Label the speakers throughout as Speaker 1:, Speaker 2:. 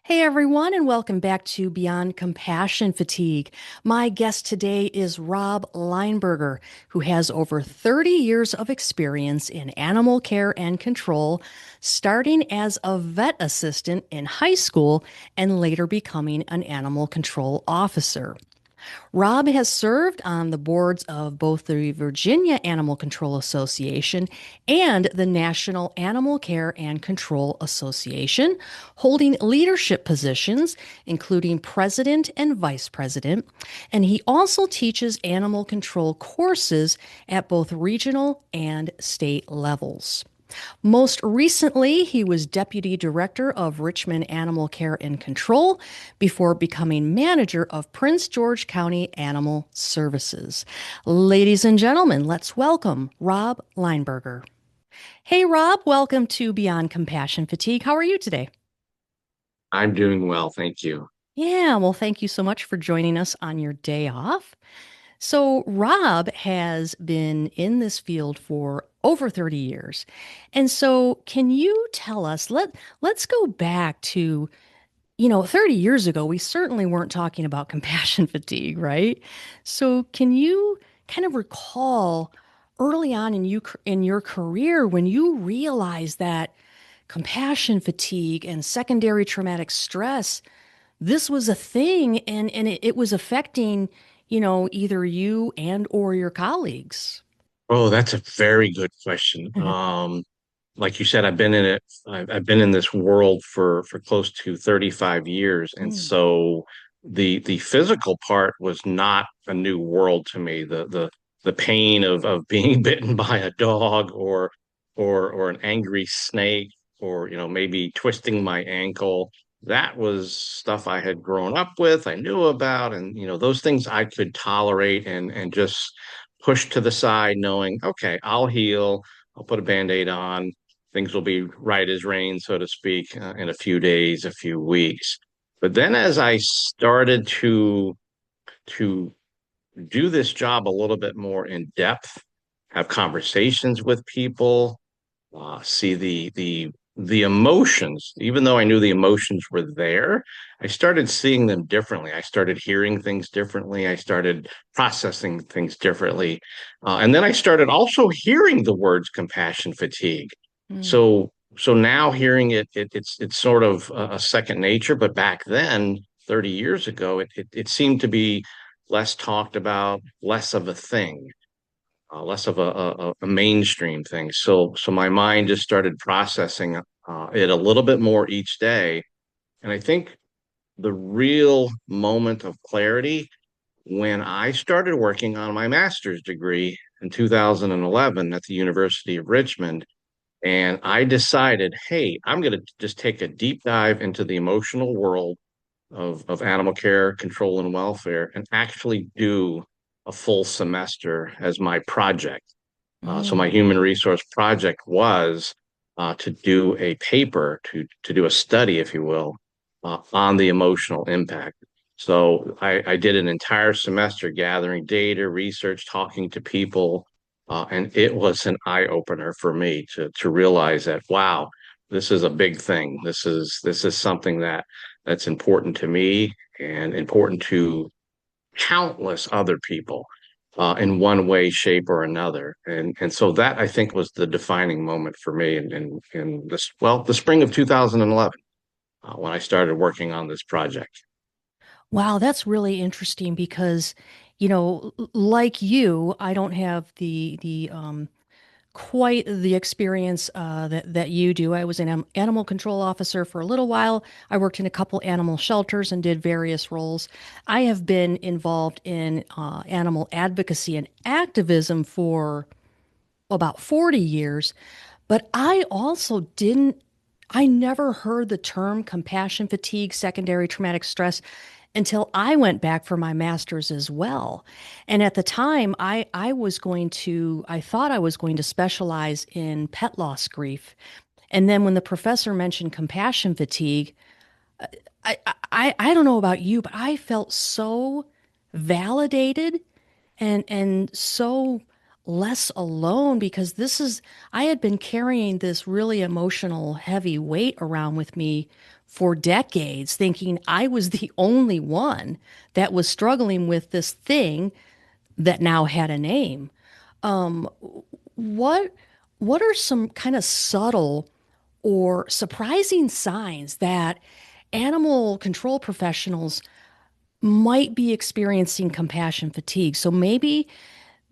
Speaker 1: Hey everyone, and welcome back to Beyond Compassion Fatigue. My guest today is Rob Leinberger, who has over 30 years of experience in animal care and control, starting as a vet assistant in high school and later becoming an animal control officer. Rob has served on the boards of both the Virginia Animal Control Association and the National Animal Care and Control Association, holding leadership positions, including president and vice president. And he also teaches animal control courses at both regional and state levels. Most recently, he was Deputy Director of Richmond Animal Care and Control before becoming manager of Prince George County Animal Services. Ladies and gentlemen, let's welcome Rob Leinberger. Hey, Rob, welcome to Beyond Compassion Fatigue. How are you today?
Speaker 2: I'm doing well, thank you.
Speaker 1: Yeah, well, thank you so much for joining us on your day off. So, Rob has been in this field for over 30 years. And so, can you tell us, let's go back to, 30 years ago, we certainly weren't talking about compassion fatigue, right? So, can you kind of recall early on in your career when you realized that compassion fatigue and secondary traumatic stress, this was a thing and it was affecting, either you and or your colleagues.
Speaker 2: Oh, that's a very good question. Like you said, I've been in it. I've been in this world for close to 35 years, and
Speaker 1: Mm.
Speaker 2: so the physical part was not a new world to me. The pain of being bitten by a dog or an angry snake or maybe twisting my ankle. That was stuff I had grown up with, I knew about, and those things I could tolerate and just push to the side, knowing, okay, I'll heal, I'll put a band-aid on, things will be right as rain, so to speak, in a few days, a few weeks. But then as I started to do this job a little bit more in depth, have conversations with people, see the emotions. Even though I knew the emotions were there, I started seeing them differently. I started hearing things differently. I started processing things differently, and then I started also hearing the words compassion fatigue.
Speaker 1: Mm.
Speaker 2: So now hearing it's sort of a second nature. But back then, 30 years ago, it seemed to be less talked about, less of a thing, less of a mainstream thing. So my mind just started processing it a little bit more each day. And I think the real moment of clarity when I started working on my master's degree in 2011 at the University of Richmond. And I decided, hey, I'm going to just take a deep dive into the emotional world of animal care, control, and welfare, and actually do a full semester as my project. So my
Speaker 1: Mm.
Speaker 2: human resource project was to do a paper, to do a study, if you will, on the emotional impact. So I did an entire semester gathering data, research, talking to people, and it was an eye opener for me to realize that, wow, this is a big thing. This is something that's important to me and important to countless other people in one way, shape, or another. And so that I think was the defining moment for me in this, well, the spring of 2011 when I started working on this project.
Speaker 1: Wow, that's really interesting because, like you, I don't have the quite the experience that you do. I was an animal control officer for a little while. I worked in a couple animal shelters and did various roles. I have been involved in animal advocacy and activism for about 40 years, but I also didn't, I never heard the term compassion fatigue, secondary traumatic stress until I went back for my master's as well. And at the time, I thought I was going to specialize in pet loss grief. And then when the professor mentioned compassion fatigue, I don't know about you, but I felt so validated and so less alone because I had been carrying this really emotional heavy weight around with me for decades, thinking I was the only one that was struggling with this thing that now had a name. What what are some kind of subtle or surprising signs that animal control professionals might be experiencing compassion fatigue? So maybe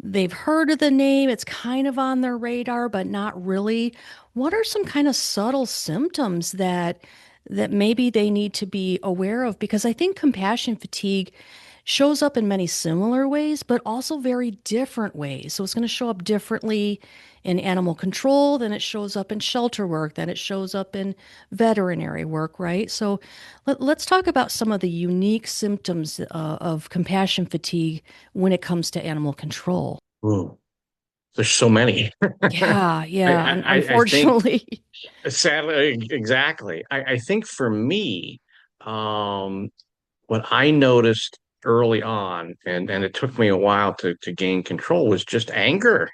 Speaker 1: they've heard of the name, it's kind of on their radar, but not really. What are some kind of subtle symptoms that maybe they need to be aware of? Because I think compassion fatigue shows up in many similar ways, but also very different ways. So it's going to show up differently in animal control than it shows up in shelter work, than it shows up in veterinary work, right? So let's talk about some of the unique symptoms of compassion fatigue when it comes to animal control.
Speaker 2: Ooh, there's so many.
Speaker 1: Yeah, yeah,
Speaker 2: I think
Speaker 1: unfortunately.
Speaker 2: sadly, exactly. I think for me, what I noticed early on, and it took me a while to gain control, was just anger.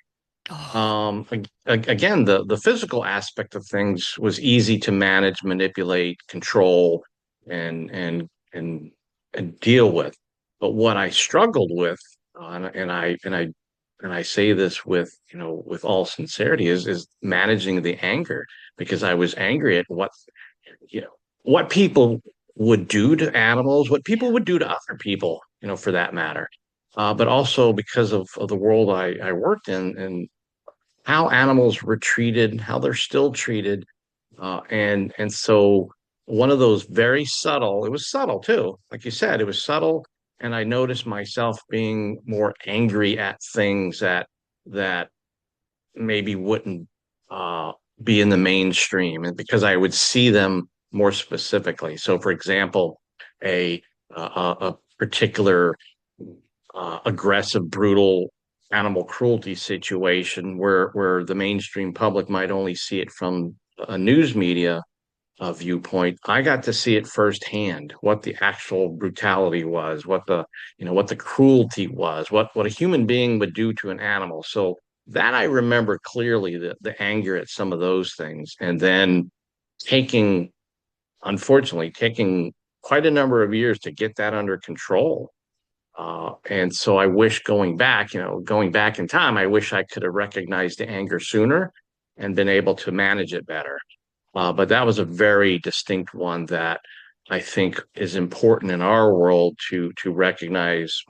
Speaker 1: Oh,
Speaker 2: Again, the physical aspect of things was easy to manage, manipulate, control, and and and and deal with. But what I struggled with, and I say this with with all sincerity, is managing the anger, because I was angry at you know what people would do to animals, what people
Speaker 1: yeah.
Speaker 2: would do to other people, for that matter. But also because of the world I worked in, and how animals were treated, how they're still treated. And so one of those very subtle, it was subtle too, like you said, it was subtle. And I noticed myself being more angry at things that maybe wouldn't uh, be in the mainstream, and because I would see them more specifically. So, for example, a particular aggressive, brutal animal cruelty situation where the mainstream public might only see it from a news media viewpoint. I got to see it firsthand, what the actual brutality was, what the cruelty was, what a human being would do to an animal. So that I remember clearly, the anger at some of those things, and then taking, unfortunately, taking quite a number of years to get that under control. And so I wish, going back in time, I wish I could have recognized the anger sooner and been able to manage it better. But that was a very distinct one that I think is important in our world to recognize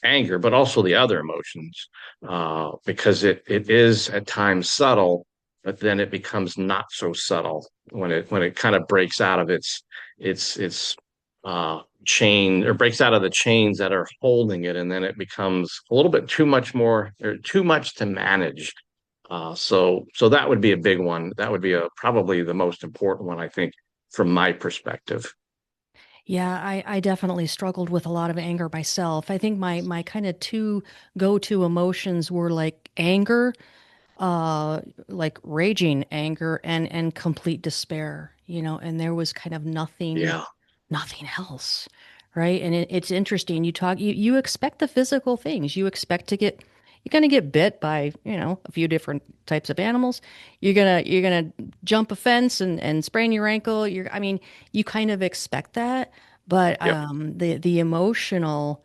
Speaker 2: anger, but also the other emotions, because it is at times subtle, but then it becomes not so subtle when it kind of breaks out of its chain, or breaks out of the chains that are holding it, and then it becomes a little bit too much more, or too much to manage. So that would be a big one. That would be probably the most important one, I think, from my perspective.
Speaker 1: Yeah, I definitely struggled with a lot of anger myself. I think my kind of two go-to emotions were like anger, like raging anger and complete despair, and there was kind of
Speaker 2: Yeah.
Speaker 1: nothing else, right? And it's interesting. You expect the physical things. You're gonna get bit by, a few different types of animals. You're gonna jump a fence and sprain your ankle. I mean, you kind of expect that, but
Speaker 2: Yep.
Speaker 1: the emotional,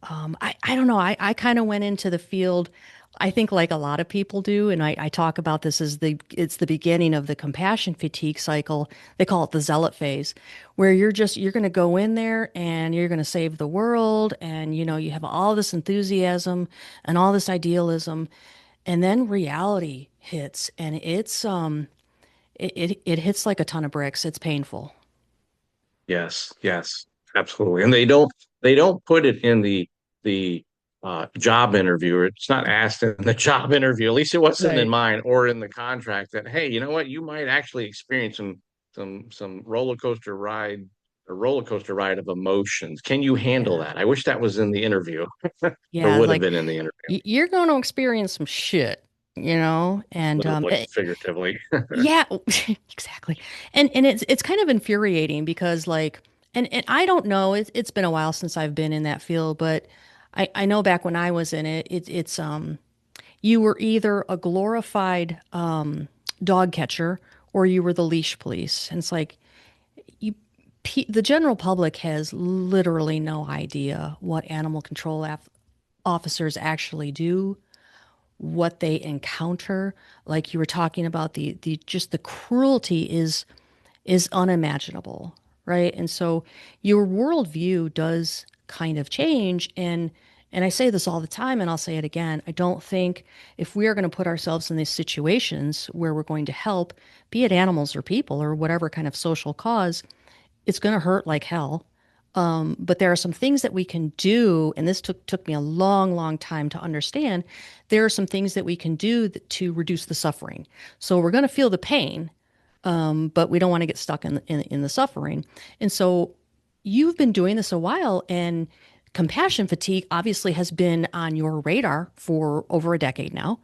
Speaker 1: I don't know. I kind of went into the field, I think like a lot of people do, and I talk about this as it's the beginning of the compassion fatigue cycle. They call it the zealot phase, where you're going to go in there and you're going to save the world, and you have all this enthusiasm and all this idealism, and then reality hits, and it hits like a ton of bricks. It's painful.
Speaker 2: Yes, yes, absolutely. And they don't put it in the job interview, or it's not asked in the job interview. At least it wasn't in
Speaker 1: Right.
Speaker 2: mine or in the contract, that hey, you know what, you might actually experience some roller coaster ride of emotions. Can you handle
Speaker 1: Yeah.
Speaker 2: that? I wish that was in the interview, or
Speaker 1: Yeah,
Speaker 2: would have
Speaker 1: like
Speaker 2: been in the interview,
Speaker 1: you're going to experience some shit, and
Speaker 2: literally, figuratively.
Speaker 1: yeah, exactly. And it's kind of infuriating because like and I don't know, it's been a while since I've been in that field, but I know back when I was in it, it's you were either a glorified dog catcher or you were the leash police. And it's like The general public has literally no idea what animal control officers actually do, what they encounter. Like you were talking about, the just the cruelty is unimaginable, right? And so your worldview does kind of change. And I say this all the time, and I'll say it again. I don't think if we are going to put ourselves in these situations where we're going to help, be it animals or people or whatever kind of social cause, it's going to hurt like hell. But there are some things that we can do, and this took me a long, long time to understand. There are some things that we can do to reduce the suffering. So we're going to feel the pain, but we don't want to get stuck in the suffering. And so you've been doing this a while, and compassion fatigue obviously has been on your radar for over a decade now.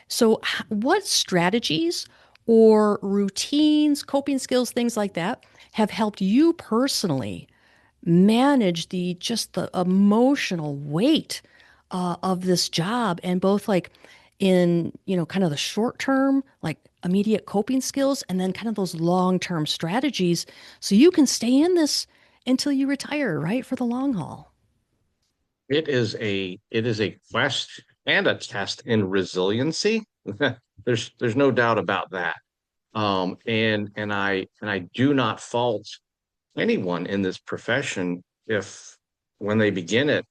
Speaker 1: So, what strategies or routines, coping skills, things like that have helped you personally manage the emotional weight of this job, and both like in kind of the short term, like immediate coping skills, and then kind of those long term strategies, so you can stay in this until you retire, right, for the long haul.
Speaker 2: It is a quest and a test in resiliency. There's no doubt about that. And I do not fault anyone in this profession if when they begin it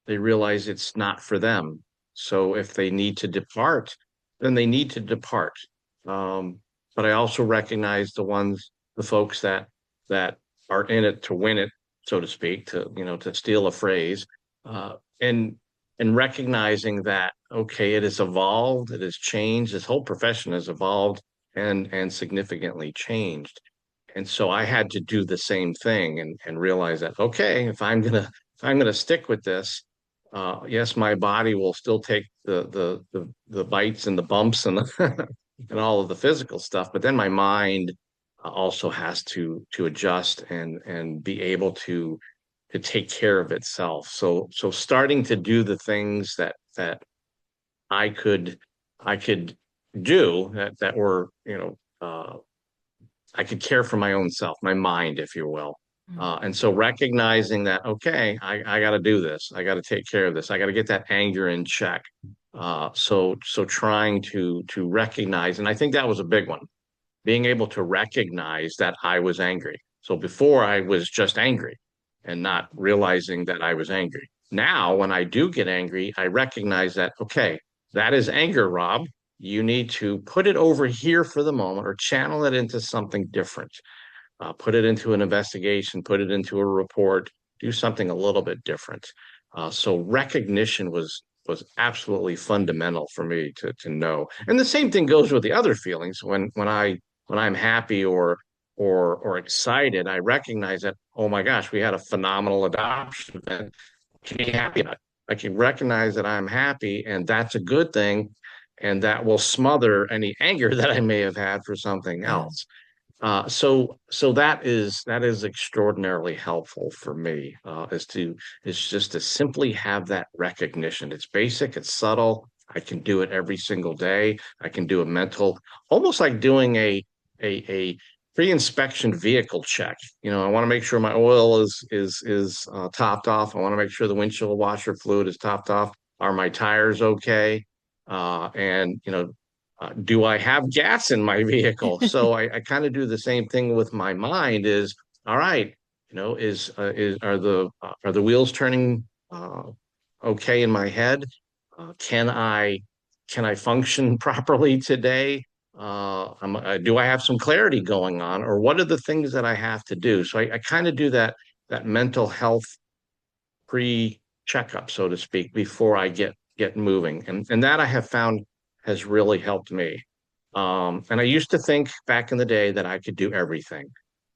Speaker 2: they realize it's not for them. So if they need to depart, then they need to depart. Um, but I also recognize the folks that are in it to win it, so to speak, to steal a phrase, uh, and and recognizing that okay, it has evolved, it has changed. This whole profession has evolved and significantly changed. And so I had to do the same thing and realize that okay, if I'm gonna stick with this, yes, my body will still take the bites and the bumps and the and all of the physical stuff, but then my mind also has to adjust and be able to take care of itself. So starting to do the things that I could I could do that were I could care for my own self, my mind, if you will.
Speaker 1: Mm.
Speaker 2: And so recognizing that, okay, I got to do this. I got to take care of this. I got to get that anger in check. So trying to recognize, and I think that was a big one, being able to recognize that I was angry. So before I was just angry and not realizing that I was angry. Now, when I do get angry, I recognize that, okay, that is anger, Rob. You need to put it over here for the moment or channel it into something different. Put it into an investigation, put it into a report, do something a little bit different. So recognition was absolutely fundamental for me to know. And the same thing goes with the other feelings. When I'm happy or excited, I recognize that, oh my gosh, we had a phenomenal adoption event. I can be happy about it. I can recognize that I'm happy, and that's a good thing, and that will smother any anger that I may have had for something
Speaker 1: Yeah.
Speaker 2: else. So that is extraordinarily helpful for me, is just to simply have that recognition. It's basic, it's subtle. I can do it every single day. I can do a mental, almost like doing a pre-inspection vehicle check. I want to make sure my oil is topped off. I want to make sure the windshield washer fluid is topped off. Are my tires okay? And do I have gas in my vehicle? So I kind of do the same thing with my mind is, all right, is are the wheels turning okay in my head? Can I function properly today? Do I have some clarity going on, or what are the things that I have to do? So I kind of do that mental health pre-checkup, so to speak, before I get moving. And that I have found has really helped me. And I used to think back in the day that I could do everything.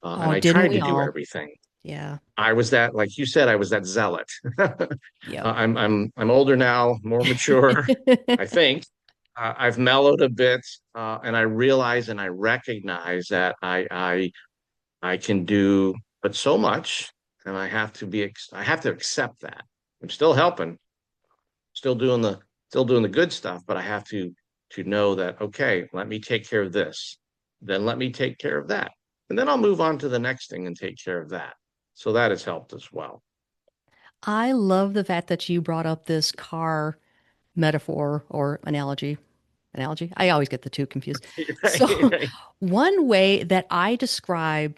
Speaker 2: And
Speaker 1: Oh,
Speaker 2: I
Speaker 1: didn't
Speaker 2: tried
Speaker 1: we
Speaker 2: to do
Speaker 1: all?
Speaker 2: everything.
Speaker 1: Yeah.
Speaker 2: I was that, like you said, I was that zealot.
Speaker 1: Yep.
Speaker 2: I'm older now, more mature, I think. I've mellowed a bit, and I realize and I recognize that I can do but so much, and I have to accept that. I'm still helping, still doing the still doing the good stuff, but I have to know that okay, let me take care of this, then let me take care of that. and then I'll move on to the next thing and take care of that. So that has helped as well.
Speaker 1: I love the fact that you brought up this car metaphor or analogy. Analogy? I always get the two confused. So,
Speaker 2: Right, right,
Speaker 1: one way that I describe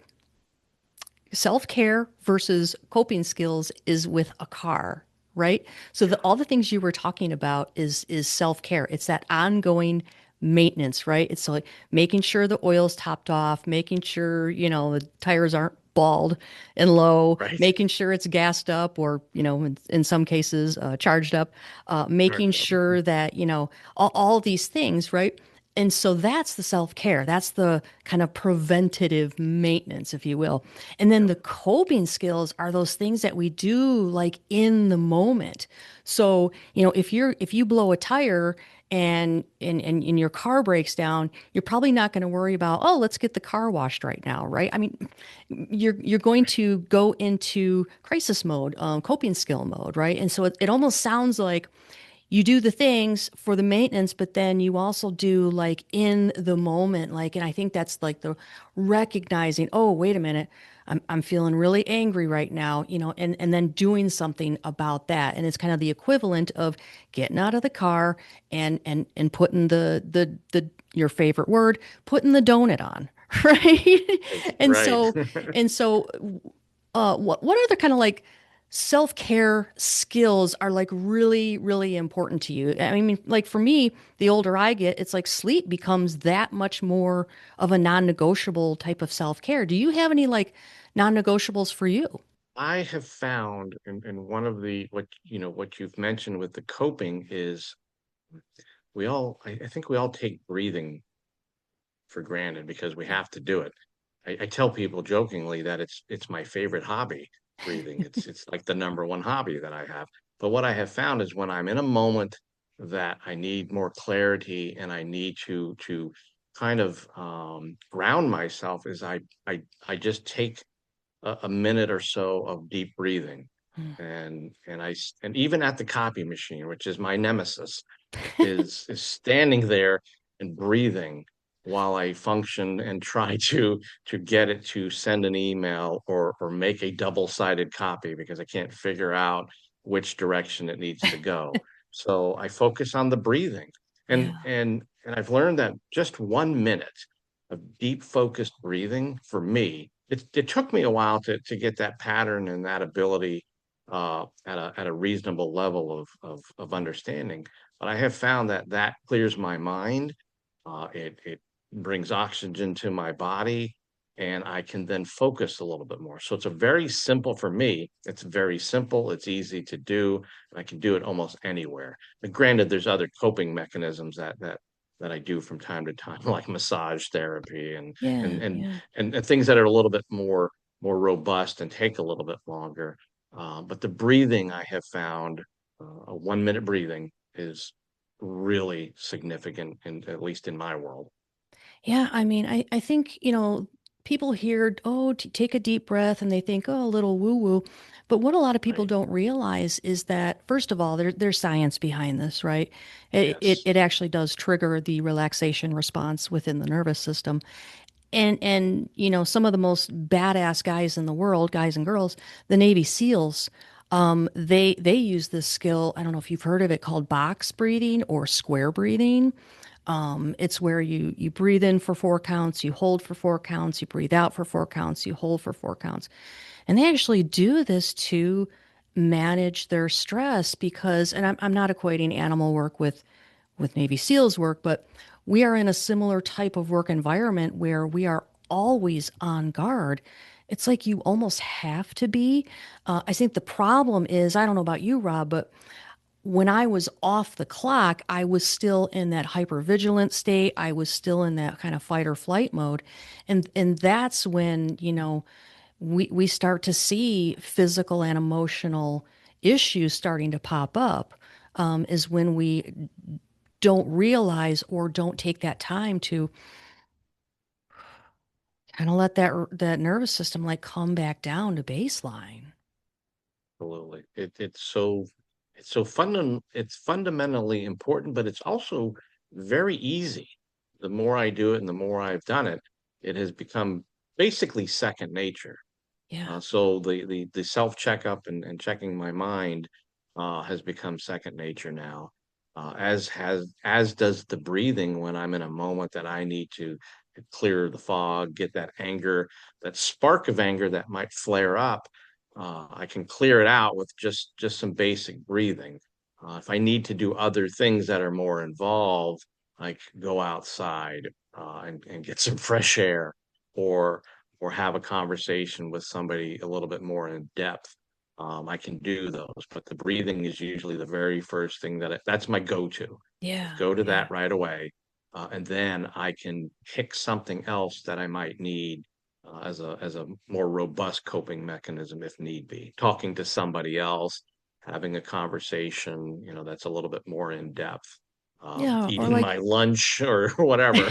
Speaker 1: self-care versus coping skills is with a car, right? So
Speaker 2: yeah,
Speaker 1: all the things you were talking about is self-care. It's that ongoing maintenance, right? It's like making sure the oil's topped off, making sure, the tires aren't bald and low,
Speaker 2: right,
Speaker 1: making sure it's gassed up or, in some cases, charged up, making
Speaker 2: charged up.
Speaker 1: sure that, all these things, right? And so that's the self care. That's the kind of preventative maintenance, if you will. And then
Speaker 2: Yep,
Speaker 1: the coping skills are those things that we do like in the moment. So, if you blow a tire and your car breaks down, you're probably not going to worry about, oh, let's get the car washed right now, right? I mean, you're going
Speaker 2: right.
Speaker 1: to go into crisis mode, coping skill mode, right? And so it almost sounds like you do the things for the maintenance, but then you also do like in the moment, like, and I think that's like the recognizing, oh, wait a minute, I'm feeling really angry right now, and then doing something about that. And it's kind of the equivalent of getting out of the car and putting the your favorite word, putting the donut on, right? and
Speaker 2: Right.
Speaker 1: so and so what other kind of like self-care skills are like really, really important to you? I mean, like for me, the older I get, it's like sleep becomes that much more of a non-negotiable type of self-care. Do you have any like non-negotiables for you?
Speaker 2: I have found in one of the what you've mentioned with the coping is I think we all take breathing for granted because we have to do it. I tell people jokingly that it's my favorite hobby, breathing. It's like the number one hobby that I have. But what I have found is when I'm in a moment that I need more clarity and I need to kind of ground myself, is I just take a minute or so of deep breathing, and even at the copy machine, which is my nemesis, is standing there and breathing while I function and try to get it to send an email or make a double-sided copy because I can't figure out which direction it needs to go. So I focus on the breathing. And
Speaker 1: Yeah.
Speaker 2: and and I've learned that just 1 minute of deep focused breathing for me, it took me a while to get that pattern and that ability at a reasonable level of understanding. But I have found that that clears my mind. It brings oxygen to my body, and I can then focus a little bit more. So it's a very simple for me. It's very simple. It's easy to do, and I can do it almost anywhere. But granted, there's other coping mechanisms that I do from time to time, like massage therapy and
Speaker 1: Yeah,
Speaker 2: and
Speaker 1: yeah.
Speaker 2: and things that are a little bit more robust and take a little bit longer. But the breathing I have found, a 1 minute breathing is really significant, in at least in my world.
Speaker 1: Yeah, I mean, I think, people hear, oh, take a deep breath, and they think, oh, a little woo-woo. But what a lot of people
Speaker 2: Right.
Speaker 1: don't realize is that, first of all, there's science behind this, right? It, it,
Speaker 2: Yes.
Speaker 1: it actually does trigger the relaxation response within the nervous system. And some of the most badass guys in the world, guys and girls, the Navy SEALs, they use this skill. I don't know if you've heard of it, called box breathing or square breathing. It's where you breathe in for 4 counts, you hold for 4 counts, you breathe out for 4 counts, you hold for 4 counts. And they actually do this to manage their stress because, and I'm not equating animal work with Navy SEALs work, but we are in a similar type of work environment where we are always on guard. It's like you almost have to be. I think the problem is, I don't know about you, Rob, but when I was off the clock, I was still in that hypervigilant state. I was still in that kind of fight or flight mode. And that's when, we start to see physical and emotional issues starting to pop up, is when we don't realize or don't take that time to kind of let that nervous system like come back down to baseline.
Speaker 2: Absolutely. It's fundamentally important, but it's also very easy. The more I do it and the more I've done it, it has become basically second nature.
Speaker 1: Yeah.
Speaker 2: So the self checkup and checking my mind has become second nature now. As does the breathing when I'm in a moment that I need to clear the fog, get that anger, that spark of anger that might flare up. I can clear it out with just some basic breathing. If I need to do other things that are more involved, like go outside and get some fresh air, or have a conversation with somebody a little bit more in depth, I can do those. But the breathing is usually the very first thing that's my go-to.
Speaker 1: Yeah.
Speaker 2: Go to
Speaker 1: Yeah.
Speaker 2: that right away, and then I can pick something else that I might need as a more robust coping mechanism if need be. Talking to somebody else, having a conversation, that's a little bit more in depth.
Speaker 1: Yeah. Or
Speaker 2: Eating
Speaker 1: like,
Speaker 2: my lunch or whatever.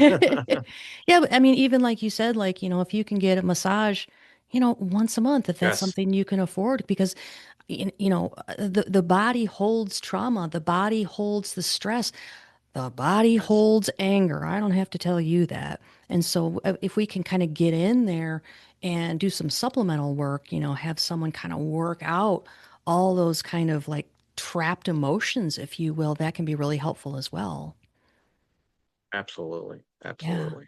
Speaker 1: yeah, but I mean, even like you said, like, if you can get a massage, once a month, if that's
Speaker 2: Yes,
Speaker 1: something you can afford, because, the body holds trauma, the body holds the stress, the body
Speaker 2: yes.
Speaker 1: holds anger. I don't have to tell you that. And so if we can kind of get in there and do some supplemental work, have someone kind of work out all those kind of like trapped emotions, if you will, that can be really helpful as well.
Speaker 2: Absolutely.
Speaker 1: Yeah.
Speaker 2: Absolutely.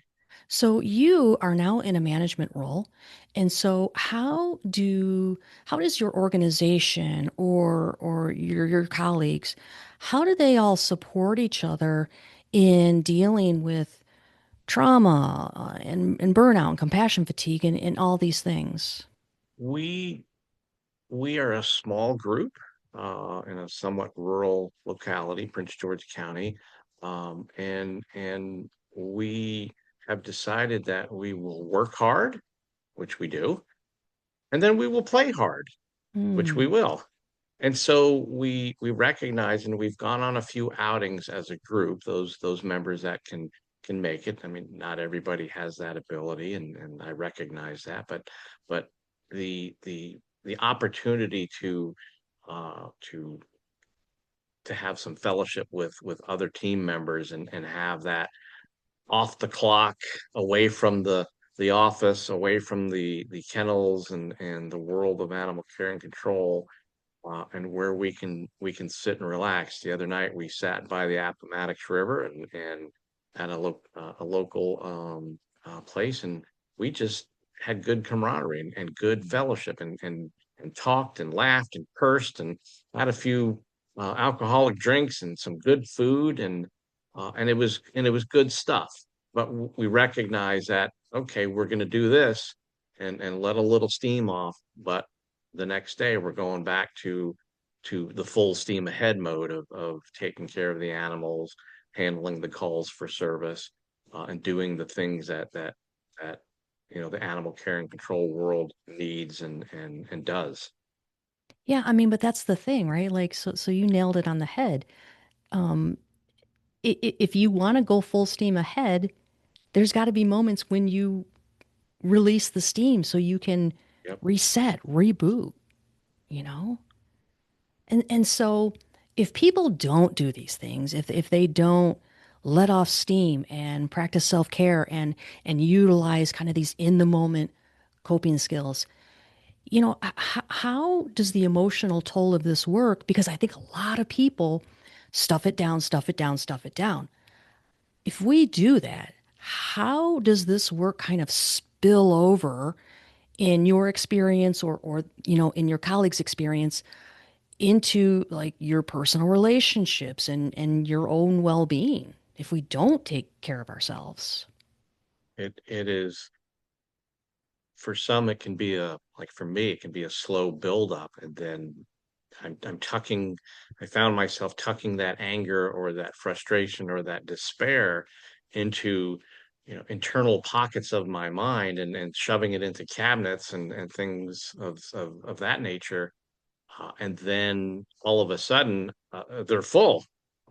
Speaker 1: So you are now in a management role. And so how does your organization or your colleagues, how do they all support each other in dealing with trauma and burnout and compassion fatigue and all these things?
Speaker 2: We we are a small group in a somewhat rural locality, Prince George County, and we have decided that we will work hard, which we do, and then we will play hard, which we
Speaker 1: Hmm.
Speaker 2: will. And so we recognize, and we've gone on a few outings as a group, those members that can make it. I mean, not everybody has that ability, and I recognize that, but the opportunity uh to to have some fellowship with other team members and have that off the clock, away from the office, away from the kennels and the world of animal care and control, and where we can sit and relax. The other night we sat by the Appomattox River and at a local place, and we just had good camaraderie and good fellowship and talked and laughed and cursed and had a few alcoholic drinks and some good food, and it was good stuff. But we recognize that, okay, we're going to do this and let a little steam off, but the next day we're going back to the full steam ahead mode of taking care of the animals, handling the calls for service, and doing the things that the animal care and control world needs and does.
Speaker 1: Yeah, I mean, but that's the thing, right? Like, so you nailed it on the head. Um, if you want to go full steam ahead, there's got to be moments when you release the steam so you can
Speaker 2: Yep.
Speaker 1: reset, reboot, you know? And so if people don't do these things, if they don't let off steam and practice self-care and utilize kind of these in the moment coping skills, how does the emotional toll of this work? Because I think a lot of people stuff it down, stuff it down, stuff it down. If we do that, how does this work kind of spill over in your experience or in your colleagues' experience into like your personal relationships and your own well-being if we don't take care of ourselves?
Speaker 2: It is, for some it can be like for me it can be a slow buildup, and then I'm tucking I found myself tucking that anger or that frustration or that despair into internal pockets of my mind, and shoving it into cabinets and things of that nature, and then all of a sudden they're full,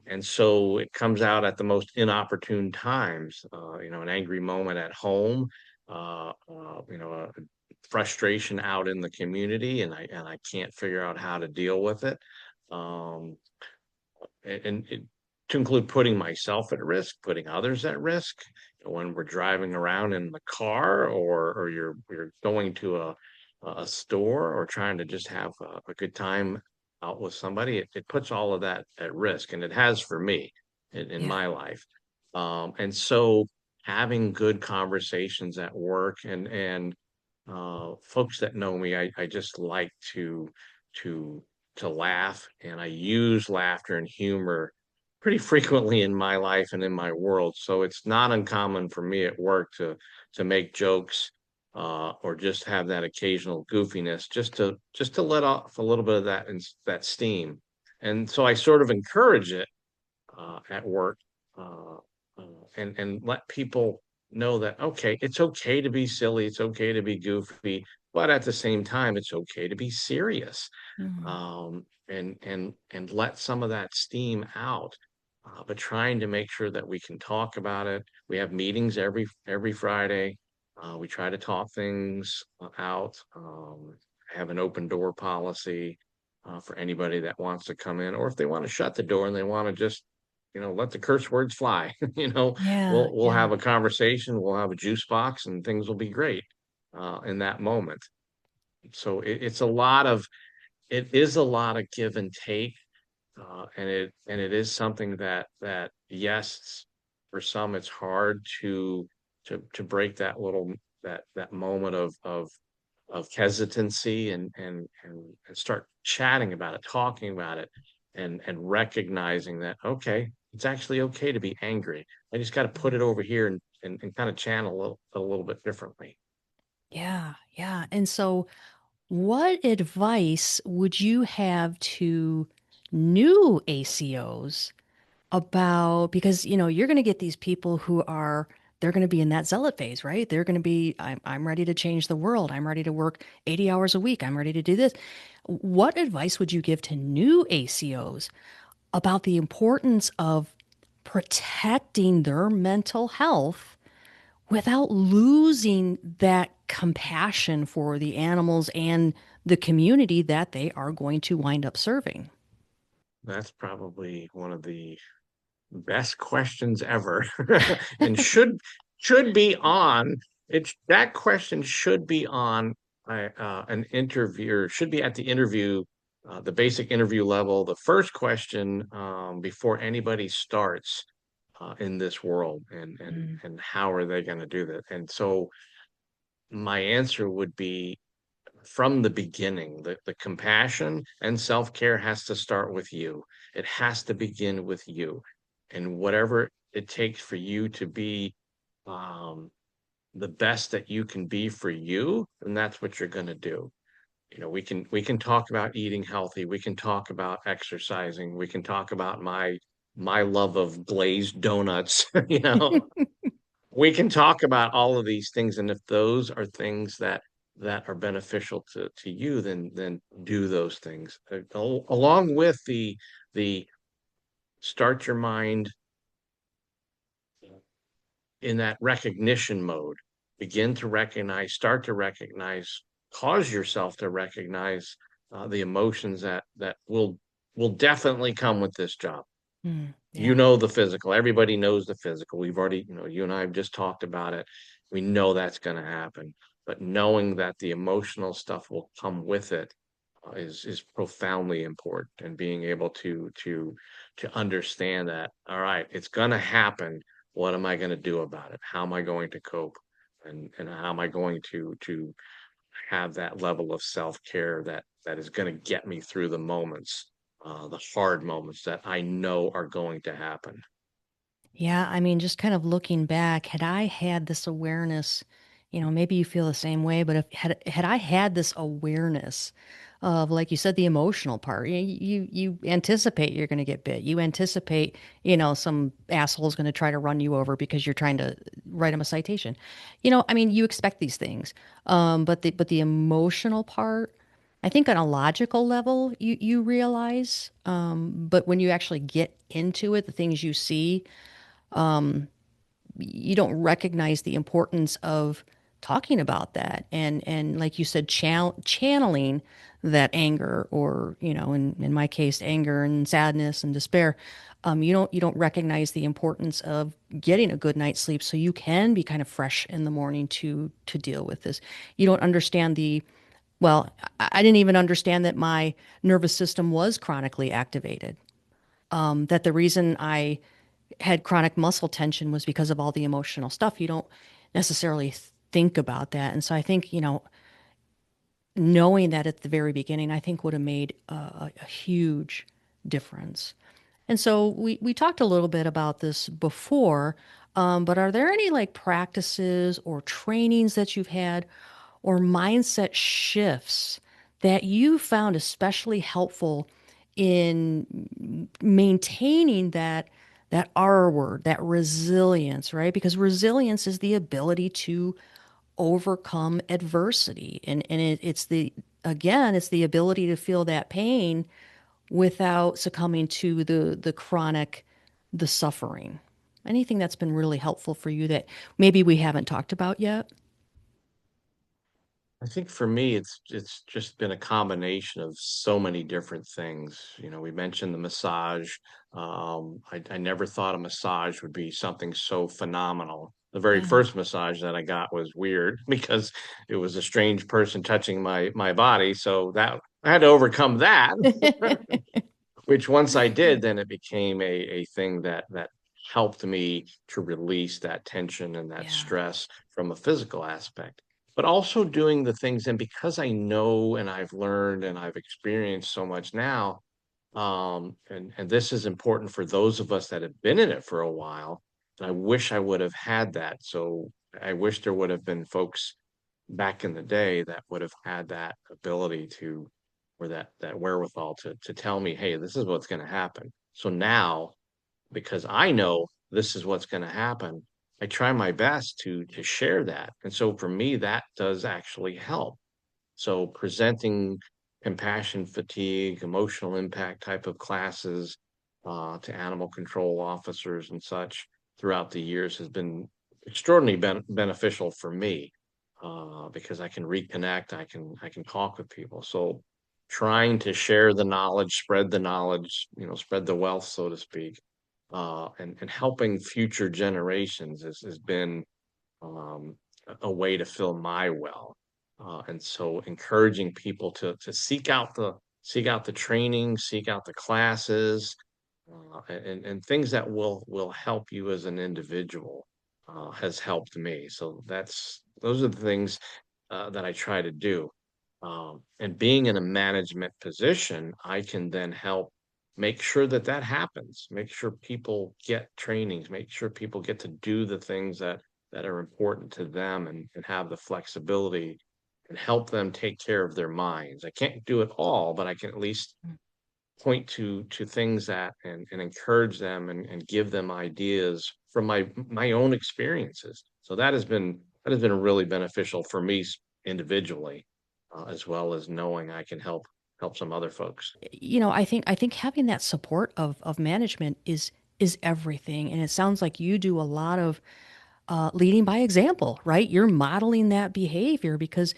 Speaker 2: and so it comes out at the most inopportune times. An angry moment at home, a frustration out in the community, and I can't figure out how to deal with it. Um, and to include putting myself at risk, putting others at risk. when we're driving around in the car, or you're going to a store, or trying to just have a good time out with somebody, it puts all of that at risk, and it has for me in
Speaker 1: Yeah.
Speaker 2: my life. And so having good conversations at work, and folks that know me, I just like to to laugh, and I use laughter and humor pretty frequently in my life and in my world. So it's not uncommon for me at work to make jokes, or just have that occasional goofiness, just to let off a little bit of that steam. And so I sort of encourage it at work, uh, and let people know that, okay, it's okay to be silly, it's okay to be goofy, but at the same time, it's okay to be serious,
Speaker 1: Mm.
Speaker 2: and let some of that steam out. But trying to make sure that we can talk about it. We have meetings every Friday. We try to talk things out. I have an open door policy for anybody that wants to come in, or if they want to shut the door and they want to just, let the curse words fly.
Speaker 1: Yeah,
Speaker 2: We'll
Speaker 1: yeah,
Speaker 2: have a conversation. We'll have a juice box, and things will be great in that moment. So it is a lot of give and take, and it is something that yes, for some it's hard to break that moment of hesitancy, and start chatting about it, talking about it, and recognizing that, okay, it's actually okay to be angry. I just got to put it over here, and kind of channel it a little bit differently.
Speaker 1: yeah, yeah. And so, what advice would you have to new ACOs about, because you're going to get these people who are, they're going to be in that zealot phase, right? They're going to be, I'm ready to change the world. I'm ready to work 80 hours a week. I'm ready to do this. What advice would you give to new ACOs about the importance of protecting their mental health without losing that compassion for the animals and the community that they are going to wind up serving?
Speaker 2: That's probably one of the best questions ever, and should be on that question should be on an interviewer, should be at the interview, the basic interview level, the first question, before anybody starts in this world,
Speaker 1: Mm,
Speaker 2: and how are they going to do that. And so my answer would be, from the beginning, the compassion and self-care has to start with you. It has to begin with you. And whatever it takes for you to be um, the best that you can be for you, and that's what you're going to do. We can talk about eating healthy. We can talk about exercising. We can talk about my love of glazed donuts. We can talk about all of these things, and if those are things that are beneficial to you, then do those things, along with the start your mind in that recognition mode. Begin to recognize, start to recognize, cause yourself to recognize the emotions that will definitely come with this job.
Speaker 1: yeah.
Speaker 2: The physical. Everybody knows the physical. We've already, you and I have just talked about it. We know that's going to happen. But knowing that the emotional stuff will come with it is profoundly important. And being able to understand that, all right, it's going to happen. What am I going to do about it? How am I going to cope? And how am I going to have that level of self-care that is going to get me through the hard moments that I know are going to happen.
Speaker 1: Yeah, I mean, just kind of looking back, had I had this awareness, maybe you feel the same way, but if had I had this awareness of, like you said, the emotional part, you anticipate you're going to get bit. You anticipate, some asshole's going to try to run you over because you're trying to write him a citation. I mean, you expect these things. But the emotional part, I think on a logical level, you realize, but when you actually get into it, the things you see, you don't recognize the importance of talking about that and like you said, channeling that anger or, in my case, anger and sadness and despair. You don't recognize the importance of getting a good night's sleep so you can be kind of fresh in the morning to deal with this. You don't understand well, I didn't even understand that my nervous system was chronically activated. That the reason I had chronic muscle tension was because of all the emotional stuff. You don't necessarily think about that. And so I think, knowing that at the very beginning, I think would have made a huge difference. And so we talked a little bit about this before, but are there any like practices or trainings that you've had or mindset shifts that you found especially helpful in maintaining that R word, that resilience, right? Because resilience is the ability to overcome adversity. And it's it's the ability to feel that pain without succumbing to the suffering. Anything that's been really helpful for you that maybe we haven't talked about yet?
Speaker 2: I think for me, it's just been a combination of so many different things. You know, we mentioned the massage. I never thought a massage would be something so phenomenal. The very
Speaker 1: Yeah.
Speaker 2: first massage that I got was weird because it was a strange person touching my body. So that I had to overcome that. Which once I did, then it became a thing that helped me to release that tension and that
Speaker 1: Yeah.
Speaker 2: stress from a physical aspect. But also doing the things, and because I know and I've learned and I've experienced so much now, and this is important for those of us that have been in it for a while. And I wish I would have had that. So I wish there would have been folks back in the day that would have had that ability to or that wherewithal to tell me, hey, this is what's going to happen. So now, because I know this is what's going to happen, I try my best to share that. And so for me, that does actually help. So presenting compassion fatigue, emotional impact type of classes to animal control officers and such throughout the years has been extraordinarily beneficial for me because I can reconnect, I can talk with people. So trying to share the knowledge, spread the knowledge, spread the wealth, so to speak, and helping future generations has been um, a way to fill my well. And so encouraging people to seek out the training, seek out the classes, and things that will help you as an individual has helped me. So those are the things that I try to do. And being in a management position, I can then help make sure that that happens. Make sure people get trainings. Make sure people get to do the things that are important to them and have the flexibility and help them take care of their minds. I can't do it all, but I can at least point to things that and encourage them and give them ideas from my own experiences. So that has been really beneficial for me individually, as well as knowing I can help some other folks.
Speaker 1: I think having that support of management is everything. And it sounds like you do a lot of leading by example, right? You're modeling that behavior because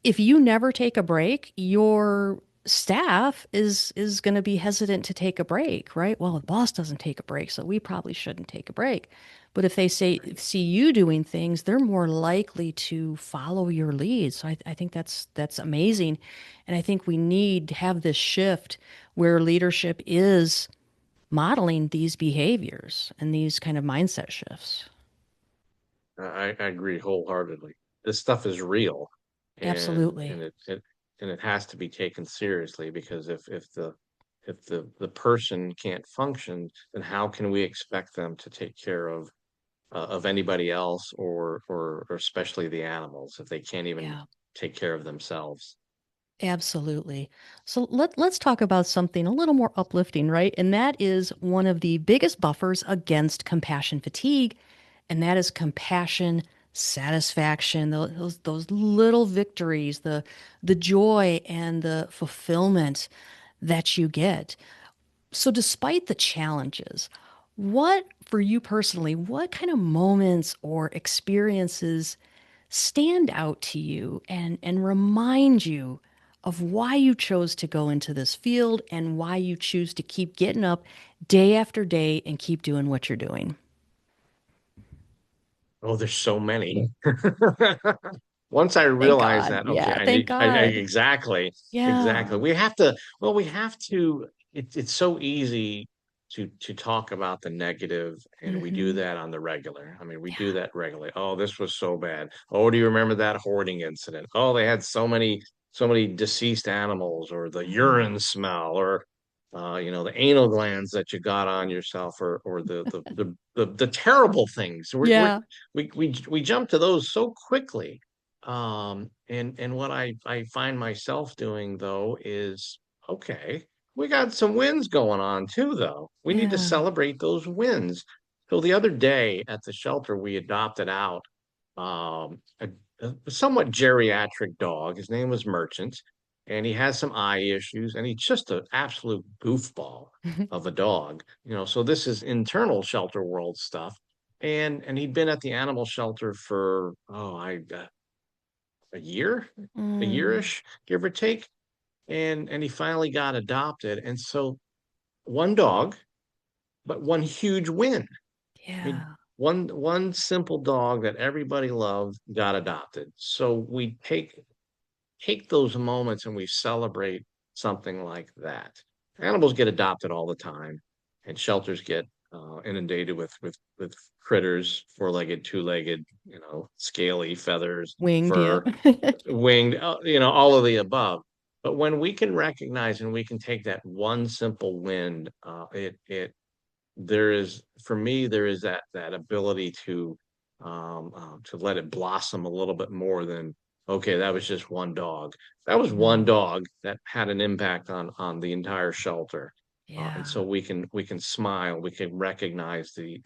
Speaker 1: if you never take a break, your staff is going to be hesitant to take a break, right? Well, the boss doesn't take a break, so we probably shouldn't take a break. But if they see you doing things, they're more likely to follow your lead. So I think that's amazing, and I think we need to have this shift where leadership is modeling these behaviors and these kind of mindset shifts.
Speaker 2: I agree wholeheartedly. This stuff is real, and
Speaker 1: Absolutely.
Speaker 2: it has to be taken seriously because if the person can't function, then how can we expect them to take care of anybody else or especially the animals if they can't even
Speaker 1: Yeah.
Speaker 2: take care of themselves?
Speaker 1: Absolutely. So let's talk about something a little more uplifting, right? And that is one of the biggest buffers against compassion fatigue, and that is compassion satisfaction, those little victories, the joy and the fulfillment that you get. So despite the challenges, what for you personally, what kind of moments or experiences stand out to you and remind you of why you chose to go into this field and why you choose to keep getting up day after day and keep doing what you're doing?
Speaker 2: Oh, there's so many. Once I
Speaker 1: Thank
Speaker 2: realized
Speaker 1: God.
Speaker 2: that, okay,
Speaker 1: Yeah, thank God.
Speaker 2: exactly, exactly.
Speaker 1: Yeah.
Speaker 2: We have to, it's so easy to talk about the negative, and we do
Speaker 1: Hmm.
Speaker 2: that on the regular. I mean, we do
Speaker 1: Yeah.
Speaker 2: that regularly. Oh, this was so bad. Oh, do you remember that hoarding incident? Oh, they had so many deceased animals, or the
Speaker 1: Mhm.
Speaker 2: urine smell, or the anal glands that you got on yourself, or the terrible things.
Speaker 1: Yeah.
Speaker 2: We jump to those so quickly. And what I find myself doing though is, okay, we got some wins going on too, though. We need to
Speaker 1: Yeah.
Speaker 2: celebrate those wins. So the other day at the shelter, we adopted out a somewhat geriatric dog. His name was Merchant, and he has some eye issues, and he's just an absolute goofball of a dog. So this is internal shelter world stuff. And he'd been at the animal shelter for a year, a
Speaker 1: Mm,
Speaker 2: yearish, give or take. And he finally got adopted. And so one dog, but one huge win. I mean,
Speaker 1: yeah.
Speaker 2: one simple dog that everybody loved got adopted. So we take those moments and we celebrate something like that. Animals get adopted all the time, and shelters get inundated with critters, four-legged, two-legged, scaly, feathers,
Speaker 1: Winged, yeah.
Speaker 2: fur, winged, all of the above. But when we can recognize and we can take that one simple win, there is, for me, there is that ability to let it blossom a little bit more than, okay, that was just one dog. That was one
Speaker 1: Mm,
Speaker 2: dog that had an impact on the entire shelter. And
Speaker 1: yeah.
Speaker 2: so we can smile, we can recognize the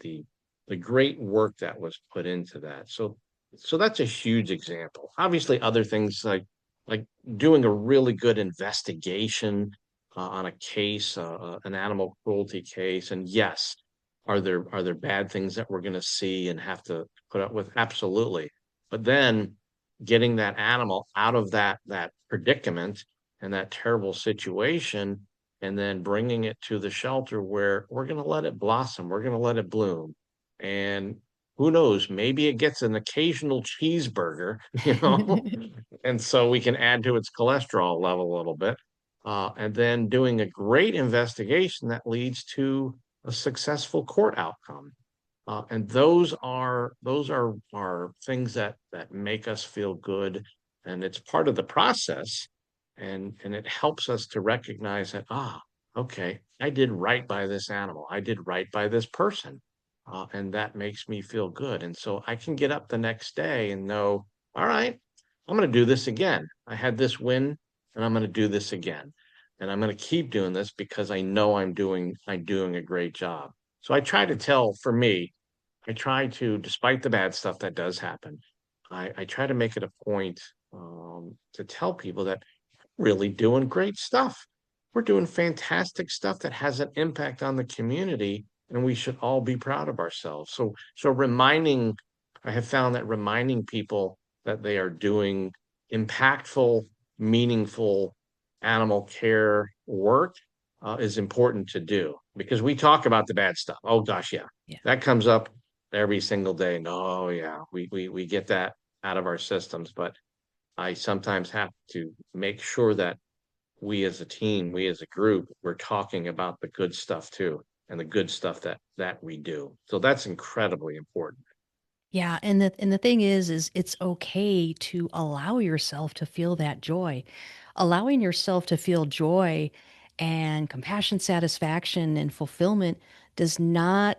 Speaker 2: great work that was put into that. So that's a huge example. Obviously other things like doing a really good investigation on a case, an animal cruelty case. And yes, are there bad things that we're going to see and have to put up with? Absolutely. But then getting that animal out of that predicament and that terrible situation, and then bringing it to the shelter where we're going to let it blossom, we're going to let it bloom, and who knows, maybe it gets an occasional cheeseburger, and so we can add to its cholesterol level a little bit, and then doing a great investigation that leads to a successful court outcome. And those are things that make us feel good, and it's part of the process, and it helps us to recognize that, okay, I did right by this animal, I did right by this person, and that makes me feel good. And so I can get up the next day and know, all right, I'm going to do this again. I had this win, and I'm going to do this again, and I'm going to keep doing this because I know I'm doing a great job. So I try to tell, for me, I try to, despite the bad stuff that does happen, I try to make it a point to tell people that we're really doing great stuff. We're doing fantastic stuff that has an impact on the community, and we should all be proud of ourselves. So I have found that reminding people that they are doing impactful, meaningful animal care work is important to do, because we talk about the bad stuff. Oh gosh, yeah,
Speaker 1: Yeah.
Speaker 2: that comes up every single day. And oh yeah, we get that out of our systems. But I sometimes have to make sure that we as a team, we as a group, we're talking about the good stuff too, and the good stuff that we do. So that's incredibly important.
Speaker 1: Yeah, and the thing is it's okay to allow yourself to feel that joy. Allowing yourself to feel joy and compassion, satisfaction, and fulfillment does not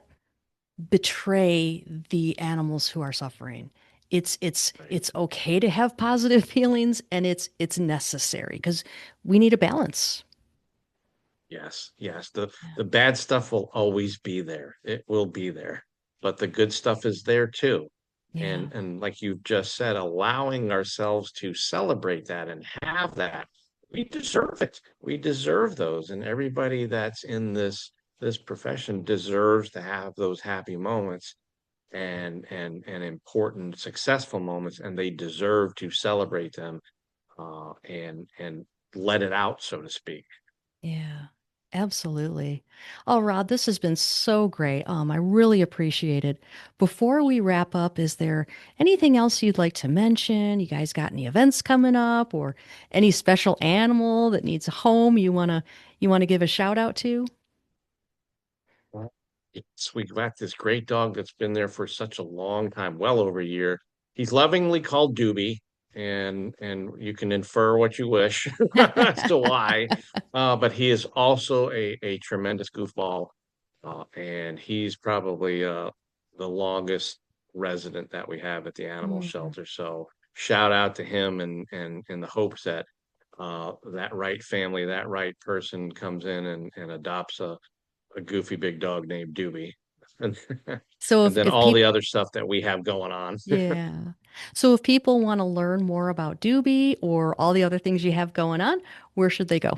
Speaker 1: betray the animals who are suffering.
Speaker 2: Right.
Speaker 1: It's okay to have positive feelings and it's necessary because we need a balance.
Speaker 2: Yes, yes. The
Speaker 1: Yeah.
Speaker 2: the bad stuff will always be there. It will be there. But the good stuff is there too.
Speaker 1: Yeah.
Speaker 2: And like you just said, allowing ourselves to celebrate that and have that, we deserve it. We deserve those. And everybody that's in this profession deserves to have those happy moments. and important successful moments, and they deserve to celebrate them and let it out, so to speak.
Speaker 1: Yeah, absolutely. Oh, Rod, this has been so great. I really appreciate it. Before we wrap up, is there anything else you'd like to mention? You guys got any events coming up or any special animal that needs a home you want to give a shout out to?
Speaker 2: Yes, we got this great dog that's been there for such a long time, well over a year. He's lovingly called Doobie, and you can infer what you wish as to why. But he is also a tremendous goofball, and he's probably the longest resident that we have at the animal
Speaker 1: Mm.
Speaker 2: shelter. So shout out to him, and in the hopes that that right family, that right person comes in and adopts a goofy big dog named Doobie. And,
Speaker 1: So
Speaker 2: and
Speaker 1: if
Speaker 2: then
Speaker 1: if
Speaker 2: all the
Speaker 1: people
Speaker 2: other stuff that we have going on.
Speaker 1: Yeah. So if people want to learn more about Doobie or all the other things you have going on, where should they go?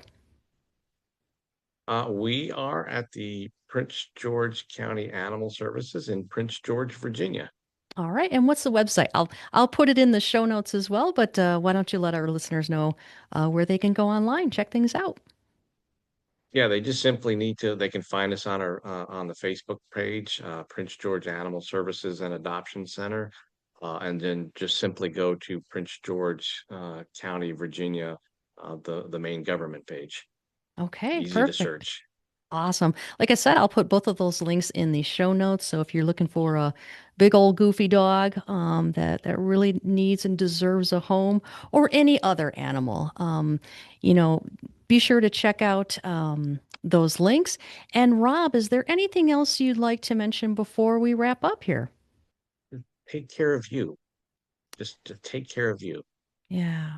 Speaker 2: We are at the Prince George County Animal Services in Prince George, Virginia.
Speaker 1: All right. And what's the website? I'll put it in the show notes as well, but why don't you let our listeners know where they can go online, check things out?
Speaker 2: Yeah, they just simply need to. They can find us on the Facebook page, Prince George Animal Services and Adoption Center, and then just simply go to Prince George County, Virginia, the main government page.
Speaker 1: Okay,
Speaker 2: Easy to
Speaker 1: perfect.
Speaker 2: search.
Speaker 1: Awesome. Like I said, I'll put both of those links in the show notes. So if you're looking for a big old goofy dog that really needs and deserves a home, or any other animal, you know, be sure to check out those links. And Rob, is there anything else you'd like to mention before we wrap up here?
Speaker 2: Take care of you. Just to take care of you.
Speaker 1: Yeah.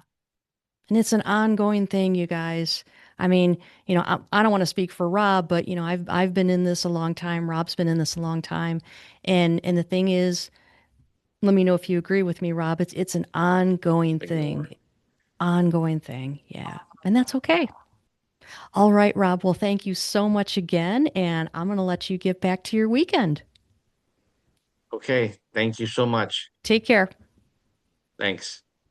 Speaker 1: And it's an ongoing thing, you guys. I mean, I don't want to speak for Rob, but I've been in this a long time. Rob's been in this a long time, and the thing is, let me know if you agree with me, Rob. It's an
Speaker 2: Ignore.
Speaker 1: ongoing thing. Yeah, and that's okay. All right, Rob. Well, thank you so much again, and I'm gonna let you get back to your weekend.
Speaker 2: Okay. Thank you so much.
Speaker 1: Take care.
Speaker 2: Thanks.